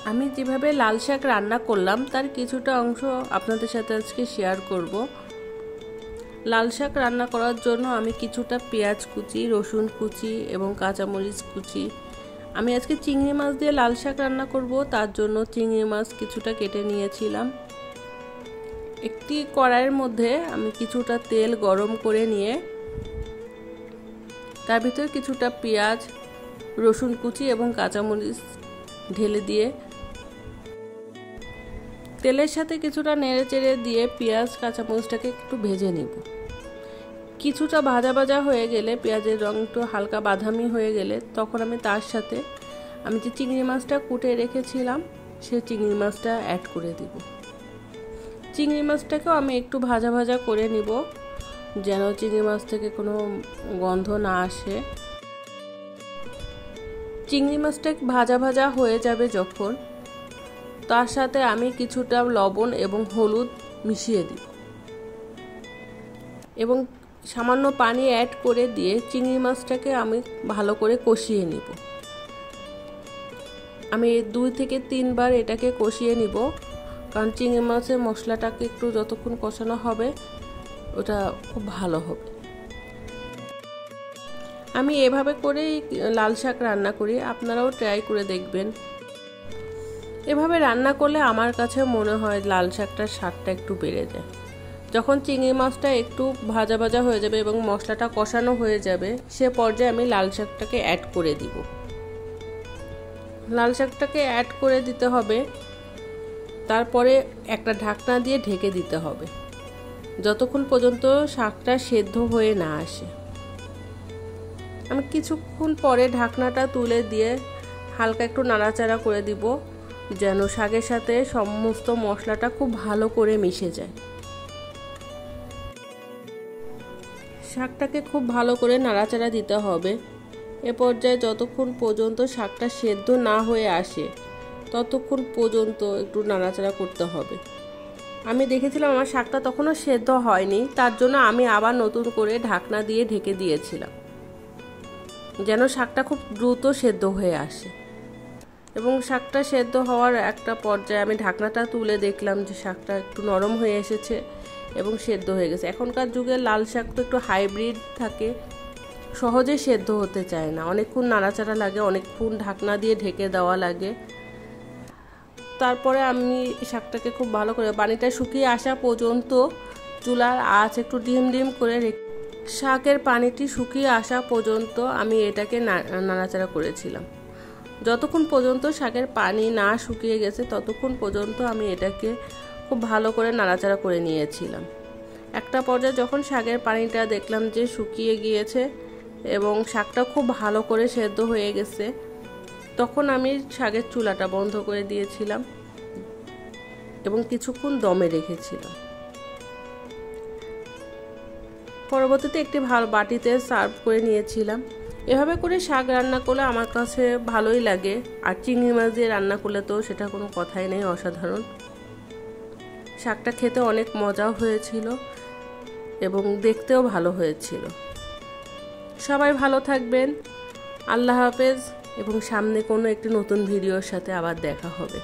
আমি যেভাবে লাল শাক রান্না করলাম তার কিছুটা অংশ আপনাদের সাথে আজকে শেয়ার করব। লাল শাক রান্না করার জন্য আমি কিছুটা পেঁয়াজ কুচি, রসুন কুচি এবং কাঁচামরিচ কুচি, আমি আজকে চিংড়ি মাছ দিয়ে লাল শাক রান্না করব, তার জন্য চিংড়ি মাছ কিছুটা কেটে নিয়েছিলাম। একটি কড়াইয়ের মধ্যে আমি কিছুটা তেল গরম করে নিয়ে তার ভিতরে কিছুটা পেঁয়াজ, রসুন কুচি এবং কাঁচামরিচ ঢেলে দিয়ে তেলের সাথে কিছুটা নেড়ে চেড়ে দিয়ে পেঁয়াজ কাঁচামরিচটাকে একটু ভেজে নিব। কিছুটা ভাজা ভাজা হয়ে গেলে, পেঁয়াজের রং একটু হালকা বাদামি হয়ে গেলে, তখন আমি তার সাথে আমি যে চিংড়ি মাছটা কুটে রেখেছিলাম সেই চিংড়ি মাছটা অ্যাড করে দিব। চিংড়ি মাছটাকেও আমি একটু ভাজা ভাজা করে নিব যেন চিংড়ি মাছ থেকে কোনো গন্ধ না আসে। চিংড়ি মাছটা ভাজা ভাজা হয়ে যাবে যখন, তার সাথে আমি কিছুটা লবণ এবং হলুদ মিশিয়ে দিব এবং সামান্য পানি অ্যাড করে দিয়ে চিংড়ি মাছটাকে আমি ভালো করে কষিয়ে নিব। আমি 2 থেকে 3 বার এটাকে কষিয়ে নিব, কারণ চিংড়ি মাছের মশলাটাকে একটু যতক্ষণ কষানো হবে ওটা খুব ভালো হবে। আমি এভাবে করেই লাল শাক রান্না করি, আপনারাও ট্রাই করে দেখবেন। এভাবে রান্না করলে আমার কাছে মনে হয় লাল শাকটার স্বাদটা একটু বেড়ে যায়। যখন চিংড়ি মাছটা একটু ভাজা ভাজা হয়ে যাবে এবং মশলাটা কষানো হয়ে যাবে, সে পর্যায়ে আমি লাল শাকটাকে অ্যাড করে দিব। লাল শাকটাকে অ্যাড করে দিতে হবে, তারপরে একটা ঢাকনা দিয়ে ঢেকে দিতে হবে যতক্ষণ পর্যন্ত শাকটা সেদ্ধ হয়ে না আসে। আমি কিছুক্ষণ পরে ঢাকনাটা তুলে দিয়ে হালকা একটু নাড়াচাড়া করে দিব যেন শাকের সাথে সমস্ত মশলাটা খুব ভালো করে মিশে যায়। শাকটাকে খুব ভালো করে নাড়াচাড়া দিতে হবে। এ পর্যায়ে যতক্ষণ পর্যন্ত শাকটা সেদ্ধ না হয়ে আসে ততক্ষণ পর্যন্ত একটু নাড়াচাড়া করতে হবে। আমি দেখেছিলাম আমার শাকটা তখনও সেদ্ধ হয়নি, তার জন্য আমি আবার নতুন করে ঢাকনা দিয়ে ঢেকে দিয়েছিলাম যেন শাকটা খুব দ্রুত সেদ্ধ হয়ে আসে। এবং শাকটা সেদ্ধ হওয়ার একটা পর্যায়ে আমি ঢাকনাটা তুলে দেখলাম যে শাকটা একটু নরম হয়ে এসেছে এবং সেদ্ধ হয়ে গেছে। এখনকার যুগে লাল শাক তো একটু হাইব্রিড থাকে, সহজে সেদ্ধ হতে চায় না, অনেকক্ষণ নাড়াচাড়া লাগে, অনেকক্ষণ ঢাকনা দিয়ে ঢেকে দেওয়া লাগে। তারপরে আমি শাকটাকে খুব ভালো করে পানিটা শুকিয়ে আসা পর্যন্ত চুলার আঁচ একটু ডিম ডিম করে শাকের পানিটি শুকিয়ে আসা পর্যন্ত আমি এটাকে নাড়াচাড়া করেছিলাম। যতক্ষণ পর্যন্ত শাকের পানি না শুকিয়ে গেছে ততক্ষণ পর্যন্ত আমি এটাকে খুব ভালো করে নাড়াচাড়া করে নিয়েছিলাম। একটা পর্যায়ে যখন শাকের পানিটা দেখলাম যে শুকিয়ে গিয়েছে এবং শাকটা খুব ভালো করে সেদ্ধ হয়ে গেছে, তখন আমি শাকের চুলাটা বন্ধ করে দিয়েছিলাম এবং কিছুক্ষণ দমে রেখেছিলাম। পরবর্তীতে একটি ভালো বাটিতে সার্ভ করে নিয়েছিলাম। এভাবে করে শাক রান্না করলে আমার কাছে ভালোই লাগে, আর চিংড়ি মাছ দিয়ে রান্না করলে তো সেটা কোনো কথাই নেই, অসাধারণ। শাকটা খেতে অনেক মজাও হয়েছিল এবং দেখতেও ভালো হয়েছিল। সবাই ভালো থাকবেন, আল্লাহ হাফেজ, এবং সামনে কোনো একটি নতুন ভিডিওর সাথে আবার দেখা হবে।